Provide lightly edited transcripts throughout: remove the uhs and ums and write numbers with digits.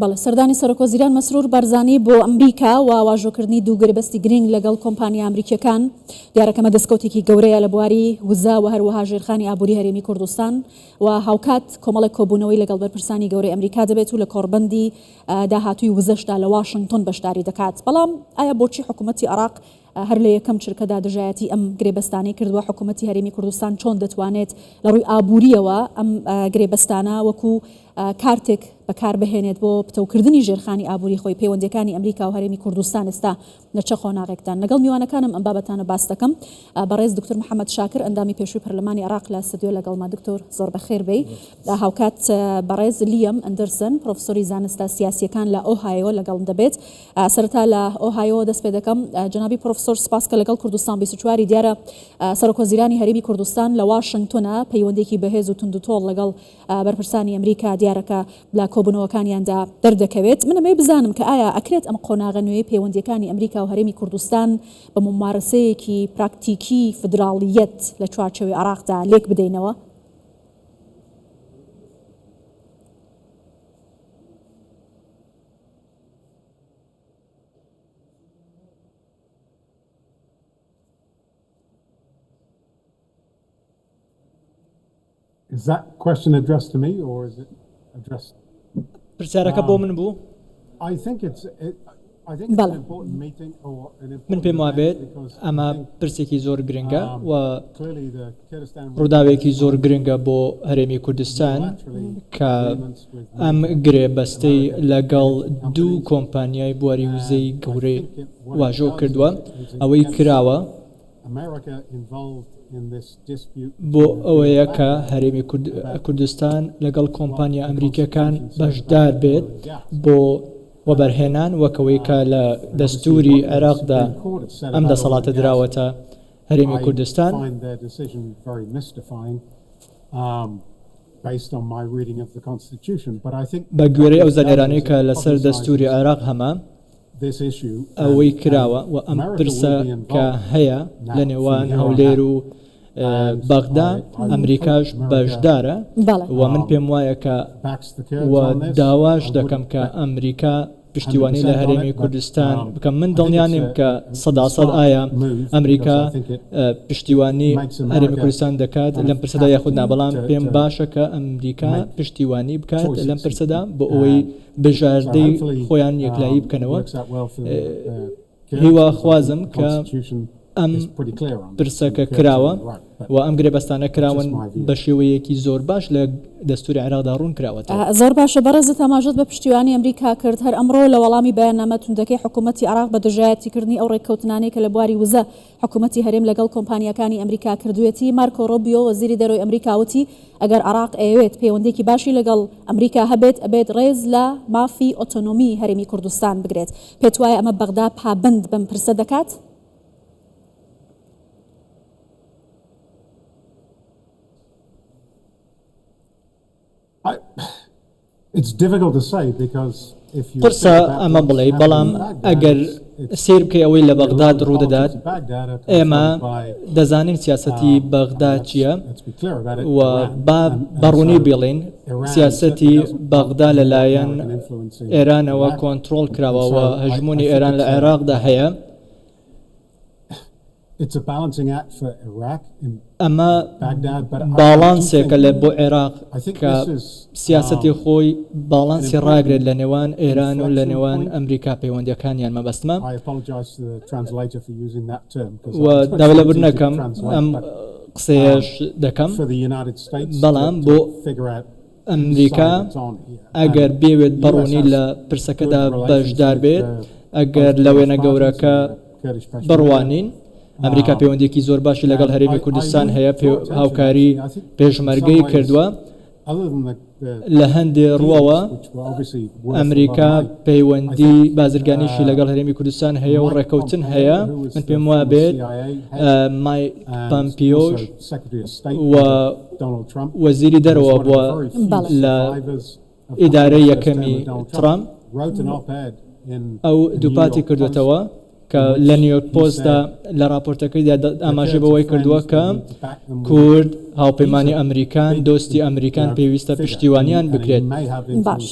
بەڵێ سەردانی سەرۆکوەزیران مەسرور بارزانی بۆ ئەمریکا و واژۆکردنی دوو گرێبەستی گرنگ لەگەڵ کۆمپانیا ئەمریکیەکان دیارەکەمە دەستکەوتێکی گەورەیە لە بواری وزا و هەروەها ژێرخانی ئابووری هەرێمی کوردستان و هاوکات کۆمەڵێک کۆبوونەوەی لەگەڵ بەرپرسانی گەورەی ئەمریکا دەبێت و لە کۆڕبەندی داهاتووی وزەشدا لە واشنگتن بەشداری دەکات. بەڵام ئایا بۆچی حکوومەتی عێراق هەر لە یەکەم چرکەدا دژایەتی ئەم گرێبەستانەی کردووە؟ حکوومەتی هەرێمی کوردستان چۆن دەتوانێت لە ڕووی ئابووریەوە ئەم گرێبەستانە وەکو کارتێک بەکاربهێنێت بۆ پتەوکردنی ژێرخانی ئابووری خۆی پەیوەندیەکانی ئەمریکا و هەرێمی کوردستان ئێستا لە چه خۆناغێکدان؟ لەگەڵ میوانەکانم ئەم بابەتانە باس دەکەم. بەڕێز دکتۆر محەممەد شاکر ئەندامی پێشووی پەرلەمانی عێراق لە ستودیۆ لەگەڵما. دکتۆر زۆر بەخێر بێ. هاوکات بەڕێز لیەم ئەندەرسن پرۆفسۆری زانستە سیاسیەکان لە ئۆهایۆ لەگەڵم دەبێت. سەرەتا لە ئۆهایۆ دەست پێ دەکەم. جەنابی پرۆفسۆر سپاس کە لەگەڵ کوردستان 24 دیارە سەرۆکوەزیرانی هەرێمی کوردستان لە واشنگتۆنە پەیوەندێکی بەهێز و توندوتۆڵ لەگەڵ بەرپرسانی ئەمریکا دیارەکە لە کۆبوونەوەکانیاندا دەردەکەوێت. منەمێ بزانم کە ئایا ئەکرێت ئەم قۆناغە نوێی پەیوەندیەکانی ئەمریکا و هەرێمی کوردستان بە ممارسەیەکی پراکتیکی فدراڵیەت لە چوارچەوەی عێراقدا لێک بدەینەوە؟ Is that question addressed to me or is it addressed? پرسیارەکە بۆ من بوو. I think it's an important meeting or an important من پێم وابێت because ئەمە پرسێکی زۆر گرنگە و clearly the Kurdistan ڕووداوێکی زۆر گرنگە بۆ هەرێمی کوردستان کە ئەم گرێبەستەی لەگەڵ دوو کۆمپانیای بواری وزەی گەورەی واژۆ کردووە ئەوەی کراوە America involved in this dispute بۆ ئەوەیە کە هەرێمی کوردستان لەگەڵ کۆمپانیا ئەمریکیەکان بەشدار بێت بۆ وەبەرهێنان وەکەوەی کە لە دەستوری عێراقدا ئەم دەسەڵاتە دراوەتە هەرێمی کوردستان. find their decision very mystifying based on my reading of the constitution but I think بە گوێرەی ئەو زانێرانەی کە لەسەر دەستوری عێراق هەمە this issue ئەوەی کراوە و ئەم پرسە کە هەیە لە نێوان هەولێر و بەغدا ئەمریکاش بەشدارە و من پێم وایە کە و داواش دەکەم کە ئەمریکا پشتیوانی لە هەرێمی کوردستان بکەم. من دڵنیانیم کە 100% ئایا ئەمریکا پشتیوانی هەرێمی کوردستان دەکات لەم پرسەدا یاخود نا، بەڵام پێم باشە کە ئەمریکا پشتیوانی بکات لەم پرسەدا بۆ ئەوەی بژاردەی خۆیان یەکلایی بکەنەوە. هیوا خوازم کە ئەم پرسەکە کراوە و ئەم گرێبەستانە کراون بە شێوەیەکی زۆر باش لە دەستوری عێراقدا ڕوون کراوەتەوە. زۆر باشە. بەڕێزت ئاماژەت بە پشتیوانی ئەمریکا کرد. هەر ئەمڕۆ لە وەڵامی بەیاننامە توندەکەی حکوومەتی عێراق بە دژایەتیکردنی ئەو ڕێککەوتنانەی کە لە بواری وزە حکوومەتی هەرێم لەگەڵ کۆمپانیەکانی ئەمریکا کردوێتی، مارکۆ ڕۆبیۆ وەزیری دەرۆی ئەمریکا وتی ئەگەر عێراق ئەوێت پەیوەندێکی باشی لەگەڵ ئەمریکا هەبێت ئەبێت ڕێز لە مافی ئۆتۆنۆمی هەرێمی کوردستان بگرێت. پێت وایە ئەمە بەغدا پابند بەم پرسە دەکات؟ It's difficult to say because if you پرسە ئەمە بڵێ، بەڵام ئەگەر سیر بکەی ئەوەی لە بەغداد ڕوودەدات ئێمە دەزانین سیاسەتی بەغدا چییە و با بەڕوونی بڵێن سیاسەتی بەغدا لەلایەن ئێرانەوە کۆنتڕۆڵ کراوەوە هەژمونی ئێران لە عێراقدا هەیە. ئەمە باڵانسێکە لە بۆ عێراق کە سیاسەتی خۆی باڵانسی ڕاگرێت لە نێوان ئێران و لە نێوان ئەمریکا پەیوەندیەکانیان مەبەستمە و داوای نەکەم ئەم قسەیەش دەکەم، بەڵام بۆ ئەمریکا ئەگەر بێوێت بەڕوونی لە پرسەکەدا بەشدار بێت، ئەگەر لە وێنە گەورەکە بڕوانین، ئەمریکا پەیوەندێکی زۆر باشی لەگەڵ هەرێمی کوردستان هەیە، هاوکاری پێشمەرگەی کردووە لە هەندێ ڕووەوە. ئەمریکا پەیوەندی بازرگانیشی لەگەڵ هەرێمی کوردستان هەیە و ڕێکەوتن هەیە. من پێم وا بێت مای پامپیۆش و وەزیری دەرەوە بووە لە ئیدارەی یەکەمی ترامپ، ئەو دووپاتی کردوێتەوە کە لە نیویۆرک پۆستدا لە راپۆرتەکەیدا ئاماژە بەوەی کردووە کە کورد هاوپەیمانی ئەمریکان دۆستی ئەمریکان پێویستە پشتیوانیان بکرێت. باش.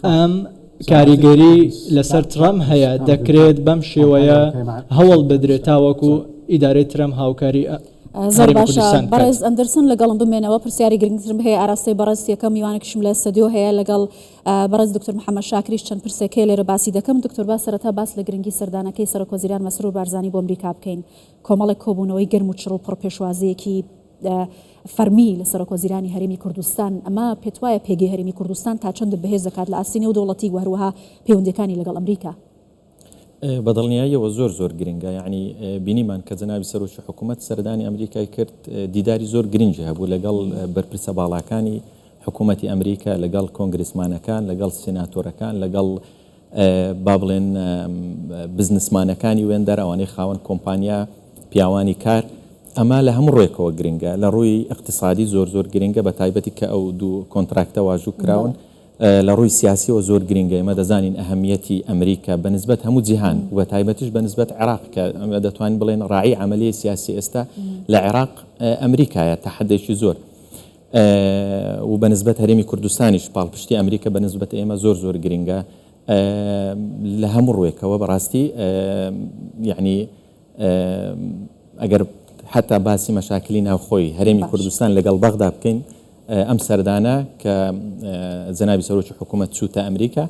ئەم کاریگەری لەسەر ترام هەیە دەکرێت بەم شێوەیە هەوڵ بدرێت تاوەکو ئیدارەی ترام هاوکاری زۆر باشە بەڕێز ئەندرسن لەگەڵم بمێنەوە پرسیاری گرنگترم هەیە ئاراستەی بەڕێز یەکەم میوانێکشم لە استودیۆ هەیە لەگەڵ بەڕێز دکتۆر محەممەد شاکریش چەند پرسێکەیە لێرە باسی دەکەم دکتۆر با سەرەتا باس لە گرنگی سەردانەکەی سەرۆکوەزیران مەسرور بارزانی بۆ ئەمریکا بکەین کۆمەڵێک کۆبوونەوەی گەرم و چڕ و پڕ پێشوازەیەکی فەرمی لە سەرۆکوەزیرانی هەرێمی کوردستان ئەمە پێت وایە پێگەی هەرێمی کوردستان تا چەند بەهێز دەکات لە ئاستینە و دەوڵەتی و هەروەها پەیوەندیەکانی لەگەڵ ئەمریکا بەدڵنیاییەوە زۆر گرنگە یعنی بینیمان کە جەنابی سەرۆکی حکوومەت سەردانی ئەمریکای کرد دیداری زۆر گرنگی هەبوو لەگەڵ بەرپرسە باڵاکانی حکوومەتی ئەمریکا لەگەڵ کۆنگرسمانەکان لەگەڵ سیناتۆرەکان لەگەڵ با بڵێن بزنسمانەکانی وێندەر ئەوانەی خاوەن کۆمپانیا پیاوانی کار ئەمە لە هەموو ڕێکەوە گرنگە لە ڕووی اقتصادی زۆر گرنگە بە تایبەتی کە ئەو دوو کۆنتراکتە واژوو کراون لە ڕووی سیاسیەوە زۆر گرنگە ئێمە دەزانین ئەهەمیەتی ئەمریکا بەنسبەت هەموو جیهان و بەتایبەتیش بەنسبەت عێراق کە ئەمە دەتوانین بڵێن ڕاعی عملیە سیاسی ئێستا لە عێراق ئەمریکایە تەحەدێکی زۆر و بەنسبەت هەرێمی کوردستانیش پاڵپشتی ئەمریکا بەنسبەت ئێمە زۆر گرنگە لە هەموو ڕوێکەوە بەڕاستی یعنی ئەگەر حتا باسی مەشاکلی ناوخۆی هەرێمی کوردستان لەگەڵ بەغدا بکەین ئەم سەردانە کە جەنابی سەرۆکی حکوومەت چووتە ئەمریکا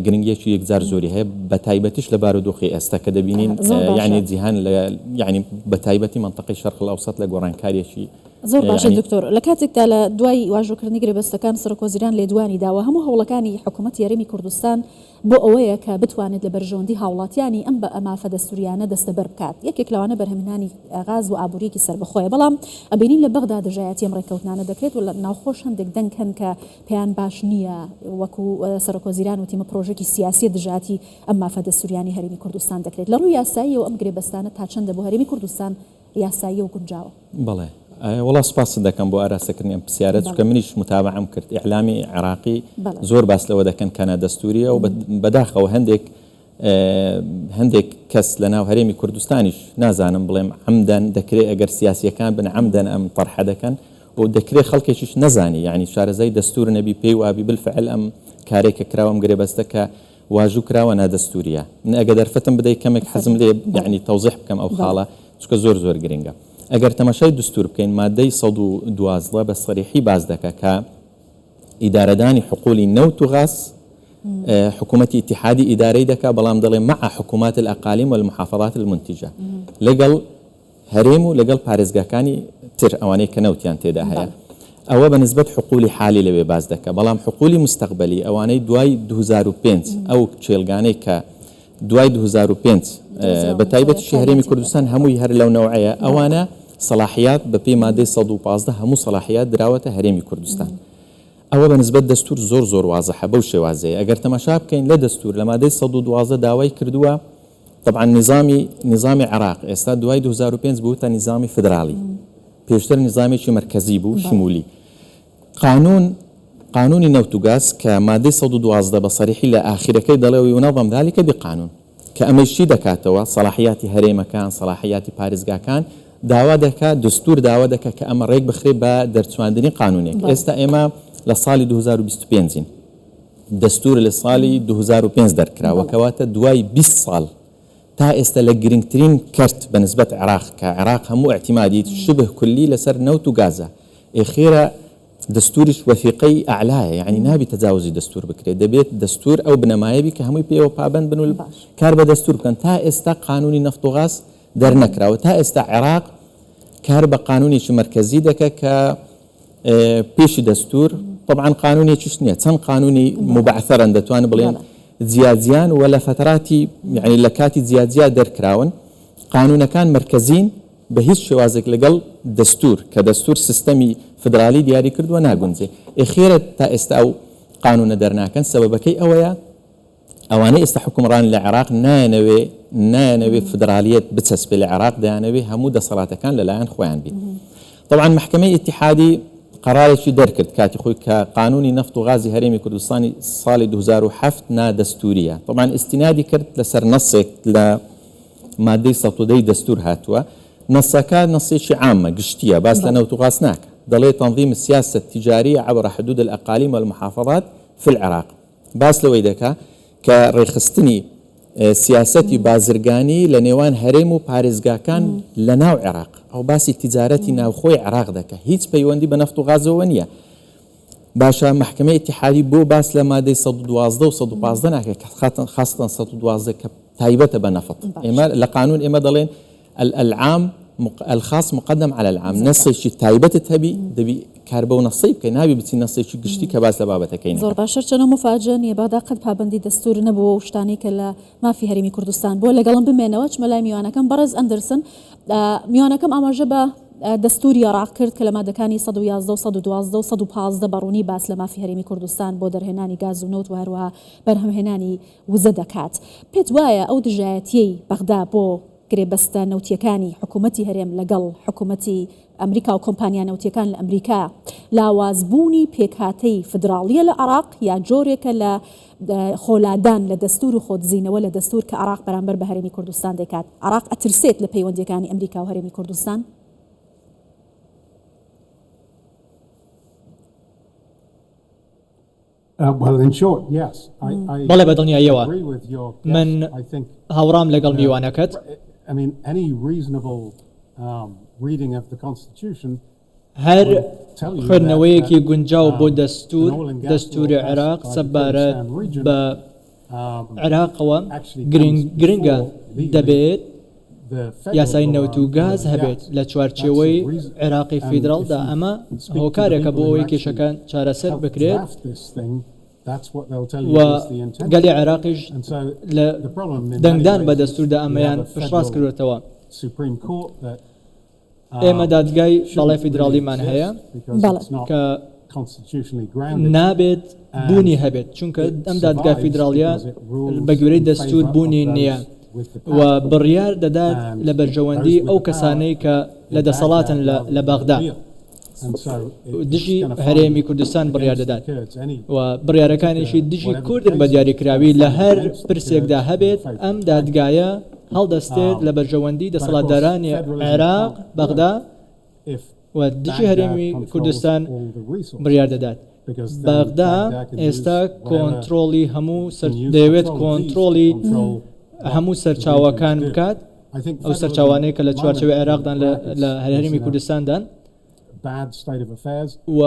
گرنگیەکی یەکجار زۆری هەیە بە تایبەتیش لە بارودۆخی ئێستا کە دەبینین یعنی جیهان یعنی بە تایبەتی منطقەی شەرق الأوسط لە گۆڕانکاریەکی زۆر باشە دکتۆر لە کاتێکدا لە دوای واژۆکردنی گرێبەستەکان سەرۆکوەزیران لێدوانی داوە هەموو هەوڵەکانی حکوومەتی هەرێمی کوردستان بۆ ئەوەیە کە بتوانێت لە بەرژەوەندی هاوڵاتیانی ئەم بە ئەمافە دەستوریانە دەستەبەر بکات یەکێک لەوانە بەرهەمهێنانی غاز و ئابووریەکی سربەخۆیە بەڵام ئەبینین لە بەغدا دژایەتی ئەم ڕێکەوتانە دەکرێت و لە ناوخۆش هەندێک دەنگ هەن کە پێیان باش نییە وەکو سەرۆکوەزیران وتیمە پرۆژێکی سیاسی دژاتی ئەم مافە دەستوریانی هەرێمی کوردستان دەکرێت لە ڕووی یاسایی و ئەم گرێبەستانە تا چەندە بۆ هەرێمی کوردستان یاسایی و گونجاوە بەڵێ وڵا سپاس دەکەم بۆ ئاراستەکردنی ئەم پرسیارە چونکە منیش متابعەم کرد ئیعلامی عێراقی زۆر باس لەوە دەکەن کە دەستوریە و بەداخەوە هەندێک کەس لە ناو هەرێمی کوردستانیش نازانم بڵێم عەمدەن دەکرێت ئەگەر سیاسیەکان بن عەمدەن ئەم طەرحە دەکەن و دەکرێت خەڵکێکیش نەزانی یعنی شارەزای دەستور نەبی پێی وابی بالفعل ئەم کارێکە کراوەم گرێبەستە کە واژوو کراوە نادەستوریە ئەگە دەرفەتم بدەیت کەمێک حەزم لێ یعنی تەوزیح بکەم ئەو خاڵە چونکە زۆر گرنگە ئەگەر تەماشای دستور بکەین مادەی 112 بە سەریحی باز دەکە کە ئیدارەدانی حقوقی نەوت و غاز حکوومەتی اتحادی ئیدارەی دەکا بەڵام دەڵێ مع حکومات الأقاليم والمحافظات المنتجة لەگەڵ هەرێم و لەگەڵ پارێزگاکانی تر ئەوانەی کە نەوتیان تێدا هەیە ئەوە بەنسبەت حقوقی حالی لەوێ باز دەکە بەڵام حقوقی مستقبلی ئەوانەی دوای 2005 ئەو چێلگانەی کە دوای 2005 بە تایبەتی هەرێمی کوردستان هەمووی هەر لەو نەوعەیە ئەوانە صلاحیات بە پێی مادەی 115 هەموو صلاحیات دراوەتە هەرێمی کوردستان ئەوە بەنسبەت دەستور زۆر وازەحە بەو شێوازەیە ئەگەر تەماشا بکەین لە دەستور لە مادەی 112 داوای کردووە طبعا نظامی عێراق ئێستا دوای 2005 بوو تا نظامی فدرالی پێشتر نظامێکی مرکزی بوو شمولی قانونی نەوت و گاز کە مادەی 112 بە سەریحی لە ئاخیرەکەی دەڵێ وينظم ذلك بقانون کە ئەمەشی دەکاتەوە صلاحیاتی هەرێمەکان صلاحیاتی پارێزگاکان داوا دەکات دستور داوا دەکات کە ئەمە ڕێک بخرێ بە دەرچواندنی قانونێک ئێستا ئێمە لە ساڵی 2025 دستور لە ساڵی 2005 دەرکراوە کەواتە دوای 20 ساڵ تا ئێستا لە گرنگترین کەرت بەنسبەت عێراق کە عێراق هەموو احتیمادی شبه کولی لەسەر نەوت و گازە ئێخێرە دستورش وثیقەی ئەعلایە یعنی نابی تەجاوزی دستور بکرێت دەبێت دستور ئەو بنەمایەبی کە هەمووی پێوە پابند بن و کار بە دستور بکەن تا ئێستا قانونی نەفت و غاز دەرنەکراوە تا ئێستا عێراق کار بە قانونێکی مرکزی دەکە کە پێشی دستور طبعا قانونێکیش نییە چەند قانونی مبعثەرن دەتوان بڵێن جیاجیان و لە فتراتی یعنی لە کاتی جیاجیا دەرکراون قانونەکان مرکزین بە هیچ شێوازێک لەگەڵ دستور کە دستور سیستەمی فدرالی دیاری کردووە ناگونجێ ئێخێرە تا ئێستا ئەو قانونە دەرناکەن سەبەبەکەی ئەوەیە ئەوانەی ئێستا حکومڕان لە عێراق نایەنەوێ فدرالیەت بچەسبێ لە عێراق دەیانەوێ هەموو دەسەڵاتەکان لەلایەن خۆیان بین طبعا محکمەی اتحادی قرارێکی دەرکرد کاتی خۆی کە قانونی نەفت و غازی هەرێمی کوردستانی ساڵی 2007 نادەستوریە طبعا استینادی کرد لەسەر نەسێک لە مادەی 110 دستور هاتووە نەسەکە نەسێکی عامە گشتیە باس لە نەوت و غاز ناکە دەڵێ تنظیم السياسة التجارية عبر حدود الأقاليم والمحافظات في العراق باس لەوەی دەکا کە ڕێخستنی سیاسەتی بازرگانی لە نێوان هەرێم و پارێزگاکان لە ناو عێراق ئەو باسی تیجارەتی ناوخۆی عێراق دەکە هیچ پەیوەندی بە نەفت و غازەوە نییە. باشە محکمەی اتحادی بۆ باس لە مادەی 112 و 115 ناکە کە خاستن 112 کە تایبەتە بە نەفت. ئێمە لە قانون ئێمە دەڵێن العام الخاص مقدم على العام نصيشي تایبەتت هەبی دەبی کار بەو نەسەی بکەی نابی بچی نەسێکی گشتی کە باس لە بابەتەکەین. زۆر باشە چەنە مفاجە نیە بادا قەت پابندی دەستور نەبووە شتانی کە لە مافی هەرێمی کوردستان بۆ لەگەڵم بمێنەوە چمەلای میوانەکەم بەڕێز ئەندرسن میوانەکەم ئاماژە بە دەستوری عێراق کرد کە لە مادەکانی 111 و 112 و 115 بەڕوونی باس لە مافی هەرێمی کوردستان بۆ دەرهێنانی گاز و نەوت و هەروەها بەرهەمهێنانی وزە دەکات. پێت وایە ئەو دژایەتیەی بەغدا بۆ گرێبەستە نەوتیەکانی حکوومەتی هەرێم لەگەڵ حکوومەتی ئەمریکا و کۆمپانیا نەوتیەکان لە ئەمریکا لاوازبوونی پێکهاتەی فدراڵیە لە عێراق یا جۆرێکە لە خۆلادان لە دەستور و خۆدزینەوە لە دەستور کە عێراق بەرامبەر بە هەرێمی کوردستان دەکات. عێراق ئەترسێت لە پەیوەندیەکانی ئەمریکا و هەرێمی کوردستان؟ بەڵێ بە دڵنیاییەوە من هاوڕام لەگەڵ میوانەکەت هەر خوێندنەوەیەکی گونجاو بۆ دەستوری عێراق سەبارەت بە عێراقەوە گرنگە دەبێت یاسای نەوت و گاز هەبێت لە چوارچێوەی عێراقی فیدراڵدا ئەمە هۆکارێکە بۆ ئەوەی کێشەکان چارەسەر بکرێت و گەلی عێراقیش لە دەنگدان بە دەستوردا ئەمەیان پشتڕاست کردوێتەوە. ئێمە دادگای باڵای فیدراڵیمان هەیە کە نابێت بوونی هەبێت چونکە ئەم دادگای فیدراڵیە بە گوێرەی دەستور بوونی نییە و بڕیار دەدات لە بەرژەوەندی ئەو کەسانەی کە لە دەسەڵاتن لە بەغدا دژی هەرێمی کوردستان بڕیار دەدات و بڕیارەکانیشی دژی کوردن بە دیاریکراوی لە هەر پرسێکدا هەبێت ئەم دادگایە هەڵدەستێت لە بەرژەوەندی دەسەڵاتدارانی عێراق بەغدا و دژی هەرێمی کوردستان بڕیار دەدات. بەغدا ئێستا کۆنتترۆلی هەموو دەیەوێت کۆنتترۆلی هەموو سەرچاوەکان بکات ئەو سەرچاوانەیە کە لە چوارچەوەی عێراقدان لە هەرێمی کوردستاندان و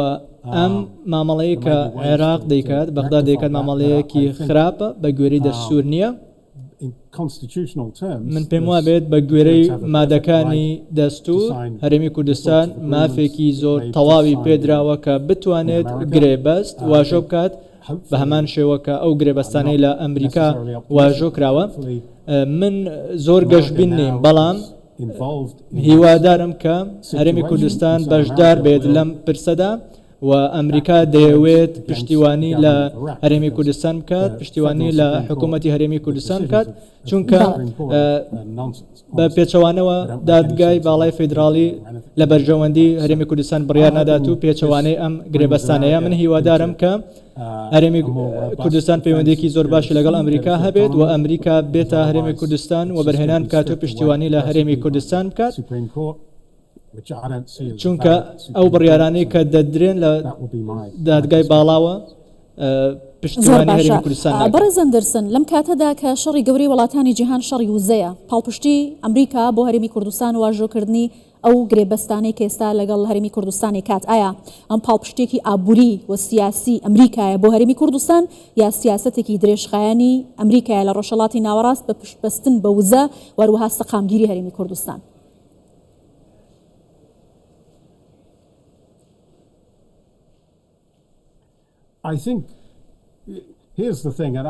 ئەم مامەڵەیە کە عێراق دەیکات بەغدا دەیکات مامەڵەیەکی خراپە بە گوێرەی دەستور نییە. من پێم وا بێت بە گوێرەی مادەکانی دەستور هەرێمی کوردستان مافێکی زۆر تەواوی پێدراوە کە بتوانێت گرێبەست واژۆ بکات بە هەمان شێوەکە ئەو گرێبەستانەی لە ئەمریکا واژۆ کراوە. من زۆر گەشتبین نیم بەڵام هیوادارم کە هەرێمی کوردستان بەشدار بێت لەم پرسەدا و ئەمریکا دەیەوێت پشتیوانی لە هەرێمی کوردستان بکات پشتیوانی لە حکوومەتی هەرێمی کوردستان بکات چونکە بە پێچەوانەوە دادگای باڵای فیدراڵی لە بەرژەوەندی هەرێمی کوردستان بڕیار نەدات و پێچەوانەی ئەم گرێبەستانەیە. من هیوادارم کە هەرێمی کوردستان پەیوەندێکی زۆر باشی لەگەڵ ئەمریکا هەبێت و ئەمریکا بێتە هەرێمی کوردستان و بەرهێنان بکات و پشتیوانی لە هەرێمی کوردستان بکات چونکە ئەو بڕیارانەی کە دەدرێن لە دادگای باڵاوە پشتیوانی هەرێمی کوردستان ناکات. بەڕێز ئەندرسن لەم کاتەدا کە شەڕی گەورەی وڵاتانی جیهان شەڕی وزەیە پاڵپشتی ئەمریکا بۆ هەرێمی کوردستان واژۆکردنی ئەو گرێبەستانەی کە ئێستا لەگەڵ هەرێمی کوردستانی کات ئایا ئەم پاڵپشتێکی ئابووری و سیاسی ئەمریکایە بۆ هەرێمی کوردستان یا سیاسەتێکی درێژخایەنی ئەمریکایە لە ڕۆژهەڵاتی ناوەڕاست بە پشتبەستن بە وزە وەروەها سەقامگیری هەرێمی کوردستان؟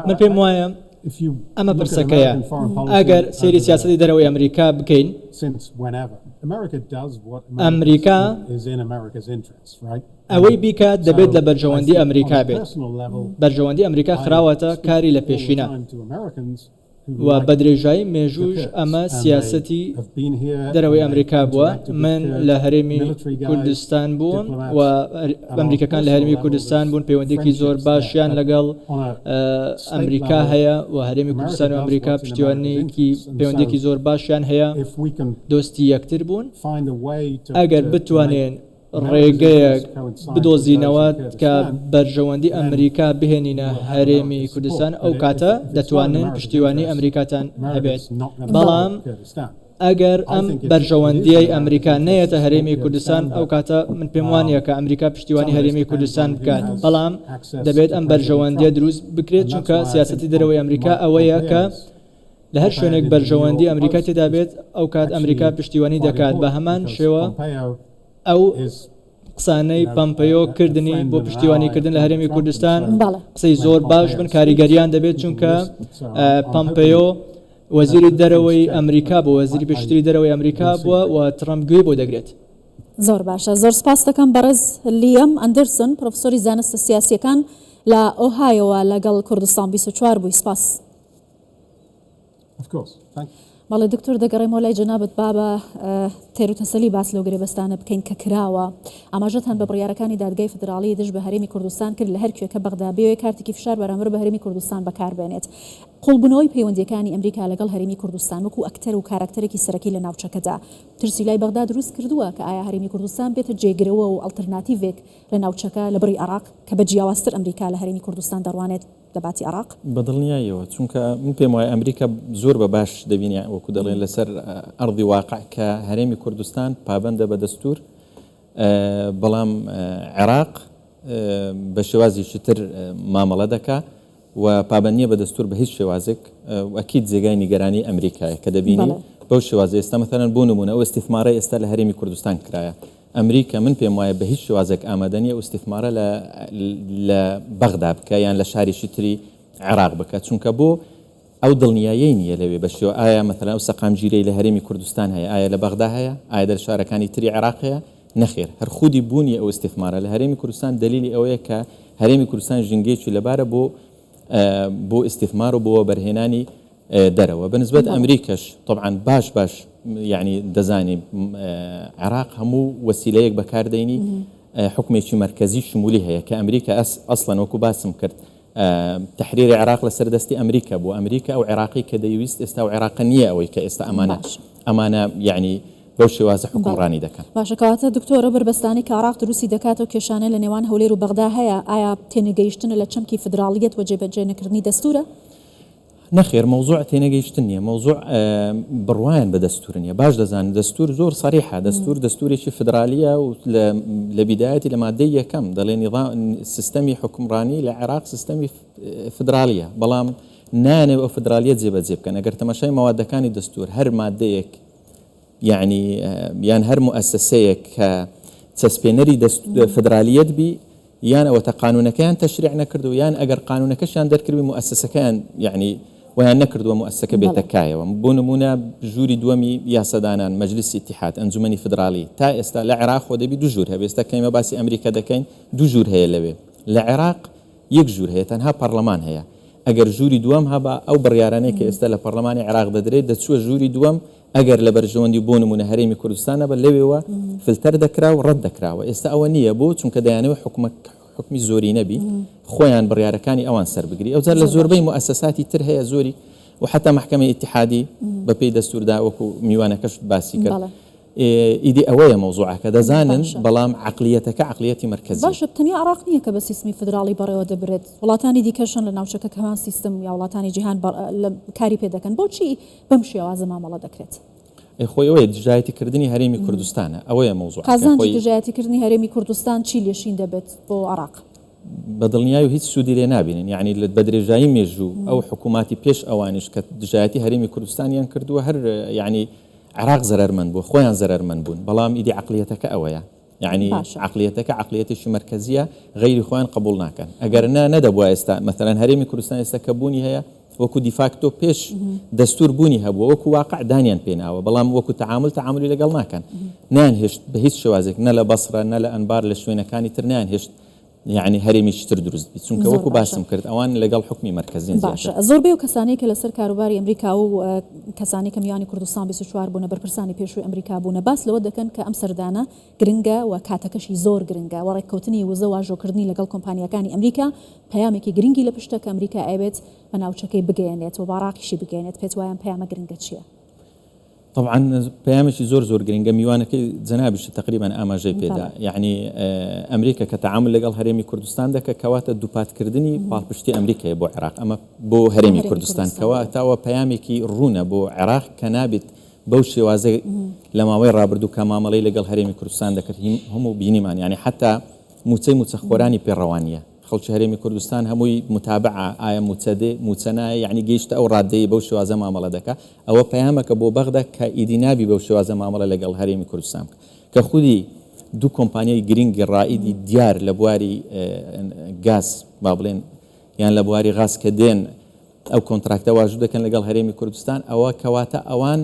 من پێم وایە ئەمە پرسەکەیە ئەگەر سێری سیاسەتی دەرەوەی ئەمریکا بکەین ئەمریکا ئەوەی بیکات دەبێت لە بەرژەوەندی ئەمریکا بێت. بەرژەوەندی ئەمریکا خراوەتە کاری لە پێشینە و بە درێژایی مێژوش ئەمە سیاسەتی دەرەوەی ئەمریکا بووە. من لە هەرێمی کوردستان بووم و ئەمریکەکان لە هەرێمی کوردستان بوون پەیوەندێکی زۆر باشیان لەگەڵ ئەمریکا هەیە و هەرێمی کوردستان و ئەمریکا پشتیوانێکی پەیوەندێکی زۆر باشیان هەیە دۆستی یەکتر بوون. ئەگەر بتوانێن ڕێگەیەک بدۆزینەوە کە بەرژەوەندی ئەمریکا بهێنینە هەرێمی کوردستان ئەو کاتە دەتوانن پشتیوانی ئەمریکاتان هەبێت بەڵام ئەگەر ئەم بەرژەوەندیەی ئەمریکا نەیەتە هەرێمی کوردستان ئەو کاتە من پێم وانە کە ئەمریکا پشتیوانی هەرێمی کوردستان بکات بەڵام دەبێت ئەم بەرژەوەندیە دروست بکرێت چونکە سیاسەتی دەرەوەی ئەمریکا ئەوەیە کە لە هەر شوێنێک بەرژەوەندی ئەمریکا تێدا بێت ئەو کات ئەمریکا پشتیوانی دەکات بە هەمان شێوە ئەو قسانەی پەمپەیۆ کردنی بۆ پشتیوانیکردن لە هەرێمی کوردستان قسەی زۆر باش بن کاریگەریان دەبێت چونکە پەمپەیۆ وەزیری دەرەوەی ئەمریکا بۆ وەزیری پشتری دەرەوەی ئەمریکا بووە و ترەمپ گوێ بۆ دەگرێت زۆر باشە زۆر سپاس دەکەم بەڕێز لیام ئەندرسن پرۆفسۆری زانستە سیاسیەکان لە ئۆهایۆوە لەگەڵ کوردستان 24 بووی سپاس بەڵێ دکتۆر دەگەڕێمەوە لای جەنابەت بابە تێر و تەسەلی باس لەو گرێبەستانە بکەین کە کراوە ئاماژەتان بە بڕیارەکانی دادگای فدراڵی دژ بە هەرێمی کوردستان کرد لە هەر کوێکە بەغدا بێوێ کارتێکی فشار بەرامبەر بە هەرێمی کوردستان بەکاربێنێت قوڵبوونەوەی پەیوەندیەکانی ئەمریکا لەگەڵ هەرێمی کوردستان وەکو ئەکتەر و کارکتەرێکی سەرەکی لە ناوچەکەدا ترسی لای بەغدا دروست کردووە کە ئایا هەرێمی کوردستان بێتە جێگرەوە و ئەڵتەرناتیڤێک لە ناوچەکە لە بڕی عێراق کە بە جیاوازتر ئەمریکا لە هەرێمی کوردستان دەڕوانێت دەباتی عێراق بەدڵنیایەوە چونکە من پێم وایە ئەمریکا زۆر بە باش دەبینی وەکو دەڵێن لەسەر ئەڕضی واقع کە هەرێمی کوردستان پابەندە بە دەستور بەڵام عێراق بە شێوازێکی تر مامەڵە دەکا و پابەندیە بە دەستور بە هیچ شێوازێک ئەکید جێگای نیگەرانی ئەمریکایە کە دەبینی بەو شێوازە ئێستا مەثەلاً بۆ نمونە ئەو ئیستیثمارە ئێستا لە هەرێمی کوردستان کرایە ئەمریکا من پێم وایە بە هیچ شێوازێک ئامادە نیە ئەو ئیستیثمارە لە بەغدا بکە یان لە شارێکی تری عێراق بکە چونکە بۆ ئەو دڵنیایەی نییە لەوێ بە شێوە ئایا مەثەلاً ئەو سەقامگیرەی لە هەرێمی کوردستان هەیە ئایا لە بەغدا هەیە ئایا لە شارەکانی تری عێراق هەیە نەخێر هەر خودی بوونی ئەو ئیستیثمارە لە هەرێمی کوردستان دلیلی ئەوەیە کە هەرێمی کوردستان ژنگێکی لەبارە بۆ استثمار و بۆ بەرهێنانی دەرەوە بنسبەت ئەمریکاش طبعا باش يعني دەزانی عێراق هەموو وەسیلەیەک بەکاردەینی حکومێکی مرکزی شمولی هەیە کە ئەمریکا ئەسڵەن وەکو باسم کرد تحرير عراق لسردستي أمريكا بو أمريكا أو عراقي كذا يويست استو عراقية أو كإست أمانة يعني بوشي واسع حكم راني دكان. باشا كواتا دكتورة بربستاني كعراق دروسي دكاتو كيشانة لنيوان هوليرو بغدا هيا آيا تينيجيشتن لتشمكي فدرالية وجب جينكرني دستورة؟ نخير موضوع تينيجيشتنية موضوع برواين بدستورنية باش دزان دستور زور صريحة دستوري شي فدرالية لبداية لمادية كم ضل نظام سيستمي حكم راني لعراق سيستمي فدرالية بلام ناني وفدرالية زيب كان اگر تماشي مواد كان الدستور هر ماديك يعني هر مؤسسيك تسبينري فدرالية بي يان او تقانون كان تشريع نكردو يان اگر قانون كشان دركر بمؤسسه كان يعني ويان نكردو مؤسسه بيتكايه وبونمونا جوري دومي يا سدانان مجلس اتحاد انظمني فدرالي تا است العراق ودبي دو جور هي است كيما باسي امريكا دكاين دو جور هي لبي العراق يك جور هي تنها برلمان هي اگر جوري دوم هبا او بريارانه كي است البرلمان العراق بدري دتشو جوري دوم اگر لبرجوندي بونمونه هريمي كردستان بلويوا فلتر دكرا ورد دكرا واست اونيه بو چونك ديانه حكمي زوري نبي خويان برياركاني اوان سر بقري او زر لزوربي مؤسساتي تر هي زوري وحتى محكمه اتحادي ببي دستور دا وكو ميوانه كشت باسي كر ايدي اويا موضوع كذا زانن بلام عقليتك عقليتي مركزيه باش التنيا عراقيه كبس اسمي فدرالي بريو دبرت ولاتاني ديكشن لناوشك كمان سيستم يا ولاتاني جهان كاري بيدكن بوشي بمشي وازما مالا دكرت خوي اوي دجايتي كردني هريمي كردستان اويا موضوع قازان دجايتي كردني هريمي كردستان تشي ليشين دبت بو عراق بدلنيايو هيت سودي لنابين يعني بدري جاي ميجو او حكوماتي بيش اوانش كدجايتي هريمي كردستان ين كردو هر يعني عراق زرر من بو خويان زرر من بون بلام ايدي عقليتك اويا يعني باشا. عقليتك عقليتي شي مركزيه غير خوان قبولنا كان اجرنا ندبوا استا مثلا هريمي كردستان استكبوني هي وكو ديفاكتو بيش دستور بوني هبو وكو واقع دانيان بيناوا بلام وكو تعاملي لقلنا كان نانهشت بهيت شوازك نلا بصره نلا انبار لشوينه كان ترنانهشت يعني هريمي شتر دروست بيتونك وكو باسم كرت اوان لقل حكمي مركزين باشا زور بيو كساني كلسر كاروباري امريكا و كساني كمياني كردستان 24 بونا برپرساني بيشوي امريكا بونا باس لو دكن كامستردانا گرنگا و كاتكشي زور گرنگا وريكوتني وزواجو كردني لقل كومبانياكاني امريكا پيامكي گرنگي لپشتك امريكا ايبت بناوچكي بگينيت و باراقشي بگينيت پيتوايان پيام گرنگا چيه طبعا پامشی زۆر گرنگە میوانەکەی جەنابش تقریبا ئاماژەی پێدا یعنی ئەمریکا کە تعامل لەگەڵ هەرێمی کوردستان دەکە کەواتە دووپاتکردنی پاڵپشتی ئەمریکای بۆ عێراق ئەمە بۆ هەرێمی کوردستان کەواتەوە پەیامێکی ڕوونە بۆ عێراق کە نابێت بەو شێوازە لە ماوەی ڕابردوو کە مامەڵەی لەگەڵ هەرێمی کوردستان دەکرد هەموو بینیمان یعنی حتا موچەخۆرانی پێڕەوانیە خەڵکی هەرێمی کوردستان هەمووی متابعە ئایا موچەنایە یعنی گەیشتە ئەو ڕادەیە بەو شێوازە مامەڵە دەکە ئەوە پەیامەکە بۆ بەغدا کە ئیدی نابی بەو شێوازە مامەڵە لەگەڵ هەرێمی کوردستان کە خودی دوو کۆمپانیای گرنگی ڕائیدی دیار لە بواری گاز با بڵێن یان لە بواری غاز کە دێن ئەو کۆنتراکتە واژوو دەکەن لەگەڵ هەرێمی کوردستان ئەوە کەواتە ئەوان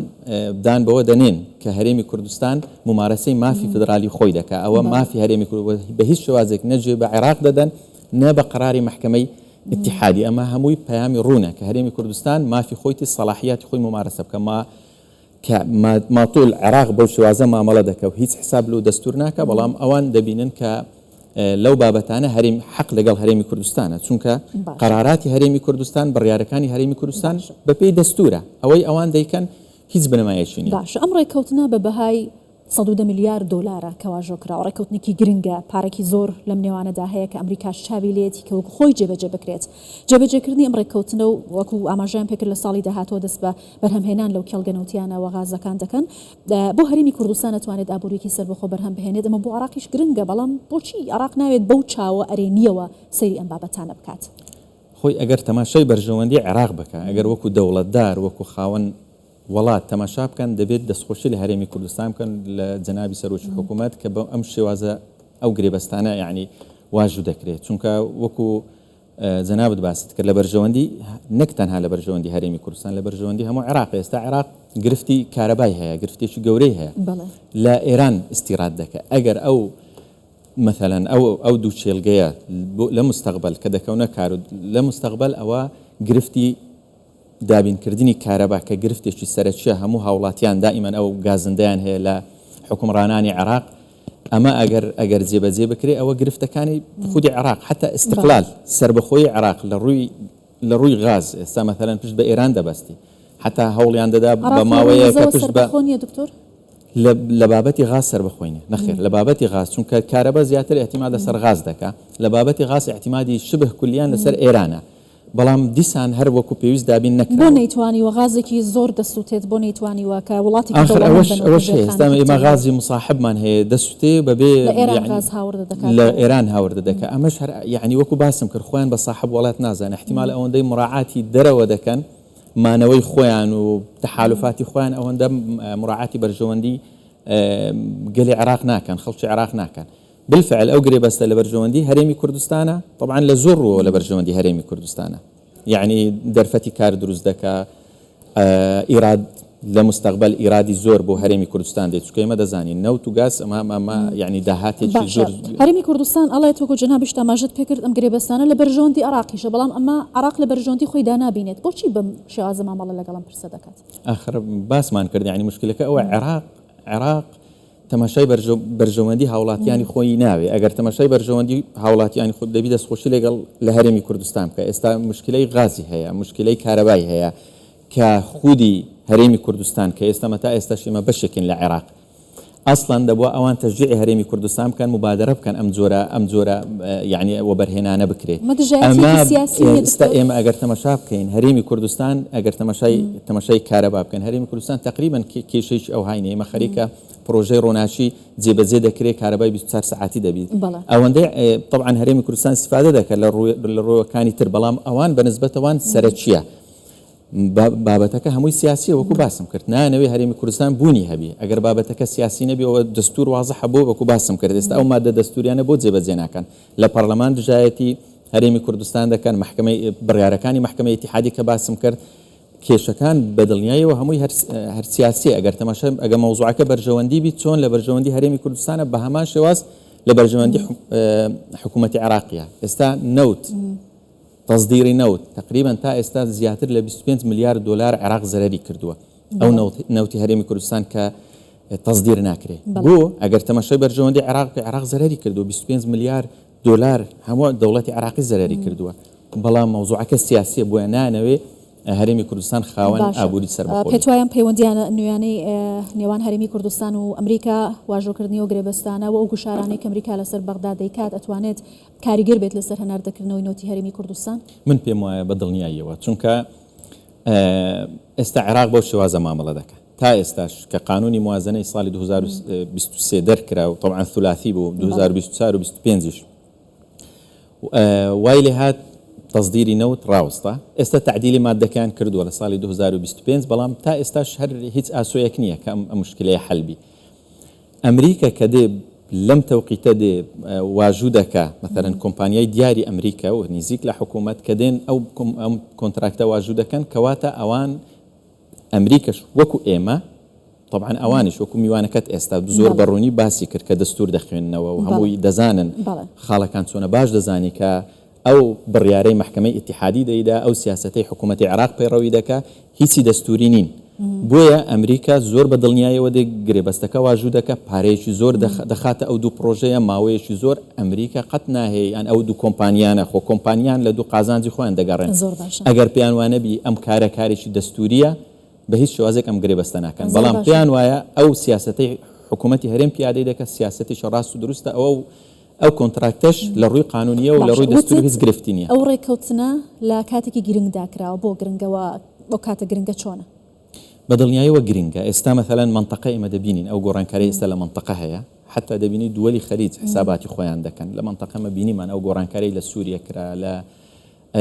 دان بەوە دەنێن کە هەرێمی کوردستان ممارەسەی مافی فدرالی خۆی دەکات ئەوە مافی هەرێمی کوردستان بە هیچ شێوازێک نەجێ بە عێراق دەدەن نە بە قەراری محکەمەی اتحادی ئەمە هەمووی پەیامی ڕوونە کە هەرێمی کوردستان مافی خۆیتی سەلاحیاتی خۆی ممارەسە بکە ماتۆل عێراق بەو شێوازە مامەڵە دەکە و هیچ حساب لەو دەستور ناکە بەڵام ئەوان دەبینن کە لەو بابەتانە هەرێم حەق لەگەڵ هەرێمی کوردستانە چونکە قەراراتی هەرێمی کوردستان بڕیارەکانی هەرێمی کوردستان بەپێی دەستورە ئەوەی ئەوان دەیکەن هیچ بنەمایەکی نیە. باش ئەم ڕێککەوتنە بە بەهای 110 میلیارد دلار کەواژۆکرا ڕێککەوتنێکی گرنگە پارێکی زۆر لەم نێوانەدا هەیە کە ئەمریکاش چاوی لێتی کە وەکو خۆی جێبەجێ بکرێت جێبەجێکردنی ئەم ڕێککەوتنە و وەکو ئاماژەیان پێکرد لە ساڵی داهاتوە دەست بە بەرهەمهێنان لەو کێڵگەنەوتیانەوە غازەکان دەکەن بۆ هەرێمی کوردستان ناتوانێت ئابوووریەکی سەربەخۆ بەرهەم بهێنێت ئەمە بۆ عێراقیش گرنگە بەڵام بۆچی عێراق ناوێت بەو چاوە ئەرێنیەوە سەیری ئەم بابەتانە بکات خۆی ئەگەر تەماشای بەرژەوەندی عێراق بکە ئەگەر وەکو دەوڵەتدار وەکو خاوەن وڵات تەماشا بکەن دەبێت دەستخۆشی لە هەرێمی کوردستان بکەن لە جەنابی سەرۆکی حکوومەت کە بە ئەم شێوازە ئەو گرێبەستانە یعنی واژوو دەکرێت چونکە وەکو جەنابت باست کرد لە بەرژەوەندی نەک تەنها لە بەرژەوەندی هەرێمی کوردستان لە بەرژەوەندی هەموو عێراق ئێستا عێراق گرفتی کارەبای هەیە گرفتێکی گەورەی هەیە لە ئێران استیراد دەکە ئەگەر ئەو مثلا ئەو دوو چێلگەیە لە مستەقبل کە دەکەونە کار لە مستەقبل ئەوە گرفتی دابینکردنی کارەبا کە گرفتێکی سەرچیە هەموو هاوڵاتیان دائیمەن ئەو گازندەیان هەیە لە حکومڕانانی عێراق ئەمە ئەگەر جێبەجێ بکرێ ئەوە گرفتەکانی خودی عێراق حتا استقلال سربەخۆی عێراق لە ڕووی غاز ئێستا مەثەلەن پشت بە ئێران دەبەستی حتا هەوڵیان دەدا بە ماوەیە کە پشت بە لە بابەتی غاز سربەخۆینە نەخێر لە بابەتی غاز چونکە کارەبا زیاتر احتیمادە سەر غاز دەکا لە بابەتی غاز احتیمادی شبه کولیان لەسەر ئێرانە بەڵام دیسان هەر وەکو پێویست دابین نەکرا بۆ نەیتوانی و غازێکی زۆر دەسووتێت بۆ نەیتوانی وکە وڵاتی ئەوەش ئێستا ئێمە غازی مصاحبمان هەیە دەسووتێ بەبێ لە ئێران هاوردە دەکە ئەمەش هەر یعنی وەکو باسم کرد خۆیان بە صاحب وڵات نازان احتیمال ئەوەندەی مراعاتی دەرەوە دەکەن مانەوەی خۆیان و تحالفاتی خۆیان ئەوەندە مراعاتی بەرژەوەندی گەلی عێراق ناکەن خەڵکی عێراق ناکەن بالفعل ئەو گرێبەستە لە بەرژەوەندی هەرێمی کوردستانە طبعا لە زۆر ڕووە لە بەرژەوەندی هەرێمی کوردستانە یعنی دەرفەتی کار دروست دەکا ئیراد لە مستەقبل ئیرادی زۆر بۆ هەرێمی کوردستان دێت چونکە ئێمە دەزانین نەوت و گاز ئەمە یعنی داهاتێکی زۆر هەرێمی کوردستان ئەڵێ تۆکو جەنابش تاماژەت پێکرد ئەم گرێبەستانە لە بەرژەوەندی عێراقیشە بەڵام ئەمە عێراق لە بەرژەوەندی خۆی دانابینێت بۆچی بەم شێوازە مامەڵە لەگەڵم پرسە دەکات ئاخر باسمان کرد یعنی مشکلەکە ئەوە عێراق تەماشای بەرژەوەندی هاوڵاتیانی خۆی ناوێ ئەگەر تەماشای بەرژەوەندی هاوڵاتیانی خۆ دەبی دەستخۆشی لەگەڵ لە هەرێمی کوردستان بکە ئێستا مشکلەی غازی هەیە مشکلەی کارەبای هەیە کە خودی هەرێمی کوردستان کە ئێستا مەتا ئێستاش ئێمە بەشێکن لە عێراق ئەسڵان دەبووە ئەوان تەشجیع هەرێمی کوردستان بکەن مبادرە بکەن ئەم جۆرە یعنی وەبەرهێنانە بکرێت ئێستا ئێمە ئەگەر تەماشا بکەین هەرێمی کوردستان ئەگەر تەماشای کارەبا بکەن هەرێمی کوردستان تقریبا کێشەیەکی ئەو هاینە ئێمە خەریکە پرۆژەی ڕۆناشی جێبەجێ دەکرێت کارەبای 24 ساعتی دەبیت ئەوەندەی طبعا هەرێمی کوردستان استفادە دەکات لە ڕۆیەکانی تر بەڵام ئەوان بەنسبەتەوان سەرچیە بابەتەکە هەمووی سیاسیە وەکو باسم کرد نانەوەی هەرێمی کوردستان بوونی هەبی ئەگەر بابەتەکە سیاسی نەبی ئەوە دەستور وازەح بوو وەکو باسم کرد ئێستا ئەو مادە دەستوریانە بۆ جێبەجێ ناکەن لە پەرلەمان دژایەتی هەرێمی کوردستان دەکەن محکەمەی بڕیارەکانی محکەمەی اتحادی کە باسم کرد کێشەکان بەدڵنیاییەوە هەمووی هەر سیاسی ئەگەر تەماشا ئەگەر مەوزوعەکە بەرژەوەندی بیت چۆن لە بەرژەوەندی هەرێمی کوردستانە بە هەمان شێواز لە بەرژەوەندی حکوومەتی عێراقیە ئێستا نەوت تصدیری نەوت تقریبا تا ئێستا زیاتر لە 25 میلیارد دلار عێراق زەرری کردووە ئەو نەوتی هەرێمی کوردستان کە تصدیر ناکرێت بۆ ئەگەر تەماشای بەرژەوەندی عێراق زەرری کردووە 25 میلیارد دلار هەموو دەوڵەتی عێراقی زەرری کردووە بەڵام مەوزوعەکە سیاسیە بۆیە نانەوێ هەرێمی کوردستان خاوەن ئابووری سەربەخۆ پێت وایە پەیوەندیانە نوێنەی نێوان هەرێمی کوردستان و ئەمریکا واژۆکردنی و گرێبەستانە و ئەو گوشارانەی کە ئەمریکا لەسەر بەغدا دەیکات ئەتوانێت کاریگەر بێت لەسەر هەناردەکردنەوەی نۆتی هەرێمی کوردستان؟ من پێم وایە بە دڵنیاییەوە، چونکە ئێستا عێراق بۆ شێوازە مامەڵە دەکات تا ئێستاش کە قانونی موازنەی ساڵی 2023 دەرکرا و طبعا ثلاثی بوو 2024 و 25ش وای لێ هات تصدیری نەوت ڕاوەستە ئێستا تعدیلی مادەکان کردووە لە ساڵی 2025 بەڵام تا ئێستاش هەر هیچ ئاسۆیەک نییە کە ئەم مشکلەیە حەلبی. ئەمریکا کە دێ لەم تەوقیتە دێ واژوو دەکا مثلا کۆمپانیای دیاری ئەمریکا و نزیک لە حکوومەت کە دێن ئەو کۆنتراکتە واژوو دەکەن کەواتە ئەوان ئەمریکاش وەکو ئێمە طبعا ئەوانش وەکو میوانەکەت ئێستا زۆر بەڕوونی باسی کرد کە دەستور دەخوێننەوە و هەمووی دەزانن خاڵەکان چۆنە باش دەزانی کە ئەو بڕیارەی محکمەی ئیتیحادی دەیدا ئەو سیاسەتەی حکوومەتی عێراق پەیڕەوی دەکا هیچی دەستوری نین. بۆیە ئەمریکا زۆر بە دڵنیایەوە دێ گرێبەستەکە واژوو دەکە پارەیەکی زۆر دەخاتە ئەو دوو پرۆژەیە ماوەیەکی زۆر ئەمریکا قەت ناهەیە یان ئەو دوو کۆمپانیانە خۆ کۆمپانیان لە دوو قازانجی خۆیان دەگەڕێن ئەگەر پێیان وانەبی ئەم کارێکی دەستوریە بە هیچ شێوازێک ئەم گرێبەستە ناکەن بەڵام پێیان وایە ئەو سیاسەتەی حکوومەتی هەرێم پیادەی دەکات سیاسەتی ڕاست و دروستە ئەو کۆنتراکتەش لە ڕووی قانونیە و لە ڕووی دەستور هیچ گرفتی نییە. ئەو ڕێککەوتنە لە کاتێکی گرنگدا کراوە بۆ گرنگەوە بۆ کاتە گرنگە چۆنە؟ بەدڵنیاییەوە گرنگە ئێستا مثلا منطقە ئێمە دەبینین ئەو گۆڕانکاری ئێستا لە منطقە هەیە حتا دەبینی دووەلی خەریج حساباتی خۆیان دەکەن لە منطقەمە بینیمان ئەو گۆڕانکاری لە سووریا کرا لە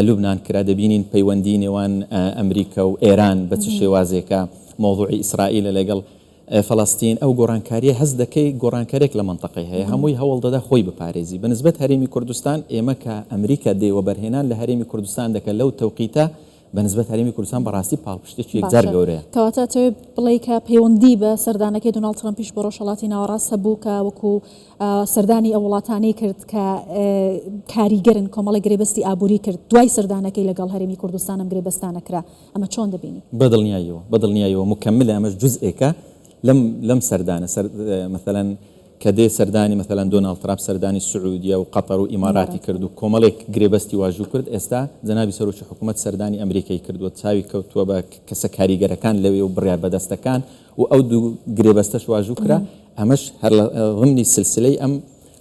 لوبنان کرا دەبینین پەیوەندی نێوان ئەمریکا و ئێران بە چ شێوازێکە مۆضوعی ئیسرائیل لەگەڵ فلسطین ئەو گۆڕانکاریە هەز دەکەی گۆڕانکارێک لە منطقەی هەیە هەمووی هەوڵ دەدا خۆی بپارێزی بەنسبەت هەرێمی کوردستان ئێمە کە ئەمریکا دێوە بەرهێنان لە هەرێمی کوردستان دەکە لەو تەوقیتە بەنسبەت هەرێمی کوردستان بەڕاستی پاڵپشتێکی یەکجار گەورەیە. کەواتە توێ بڵێ کە پەیوەندی بە سەردانەکەی دۆناڵد ترەمپیش بۆ ڕۆژهەڵاتی ناوەڕاست هەبوو کە وەکو سەردانی ئەو وڵاتانەی کرد کە کاریگەرن کۆمەڵی گرێبەستی ئابووری کرد دوای سەردانەکەی لەگەڵ هەرێمی کوردستان ئەم گرێبەستانە کرا ئەمە چۆن دەبینی؟ بەدڵنیاییەوە مکملە ئەمەش جزئێکە لەم سەردانە مثلا کە دێ سەردانی مثلا دۆناڵد ترامپ سەردانی سعودیە و قەتەر و ئیماراتی کرد و کۆمەڵێک گرێبەستی واژوو کرد ئێستا جەنابی سەرۆکی حکوومەت سەردانی ئەمریکای کردووە چاوی کەوتووە بە کەسە کاریگەرەکان لەوێ و بڕیار بەدەستەکان و ئەو دوو گرێبەستەش واژوو کرا ئەمەش هەر لە ڕمنی سلسلەی ئەم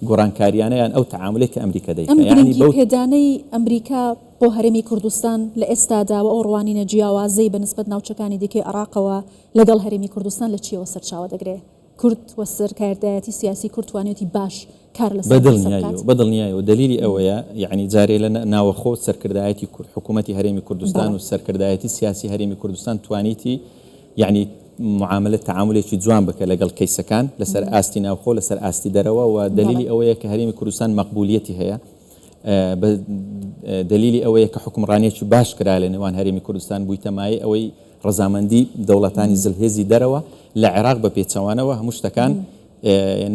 گۆڕانکاریانەیان ئەو تەعاملێک کە ئەمریکا دەیکات یعنی پێدانەی ئەمریکا بۆ هەرێمی کوردستان لە ئێستادا و ئەو ڕوانینە جیاوازەی بەنسبەت ناوچەکانی دیکەی عێراقەوە لەگەڵ هەرێمی کوردستان لە چیەوە سەرچاوە دەگرێت؟ کورد وەسەر کاردایەتی سیاسی کورتوانێتی باش کار لەسەر بەدڵنیایەوە دلیلی ئەوەیە یعنی جارێ لە ناوەخۆ سەرکردایەتی حکوومەتی هەرێمی کوردستان و سەرکردایەتی سیاسی هەرێمی کوردستان توانیتی یعنی معاملە تعاملێکی جوان بکە لەگەڵ کەیسەکان لەسەر ئاستی ناوخۆ لەسەر ئاستی دەرەوە و دلیلی ئەوەیە کە هەرێمی کوردستان مەقبولیەتی هەیە دلیلی ئەوەیە کە حکومڕانیەکی باش کرا لە نێوان هەرێمی کوردستان بوویتەمایی ئەوەی ڕەزامەندی دەوڵەتانی زلهێزی دەرەوە لە عێراق بە پێچەوانەوە هەموو شتەکان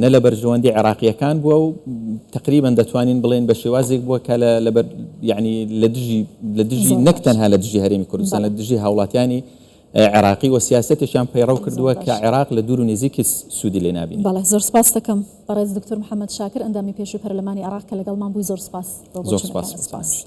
نە لە بەرژەوەندی عێراقیەکان بووە و تقریبا دەتوانین بڵێن بە شێوازێک بووە کە یعنی لە دژی نەک تەنها لە دژی هەرێمی کوردستان لە دژی هاوڵاتیانی عێراقی و سیاسەتێکیان پەیڕەو کردووە کە عێراق لە دوور و نزیکی سوودی لێ نابین. بەڵێ زۆر سپاس دەکەم بەڕێز دکتۆر محەممەد شاکر ئەندامی پێشووی پەرلەمانی عێراق کە لەگەڵمان بووی زۆر سپاس.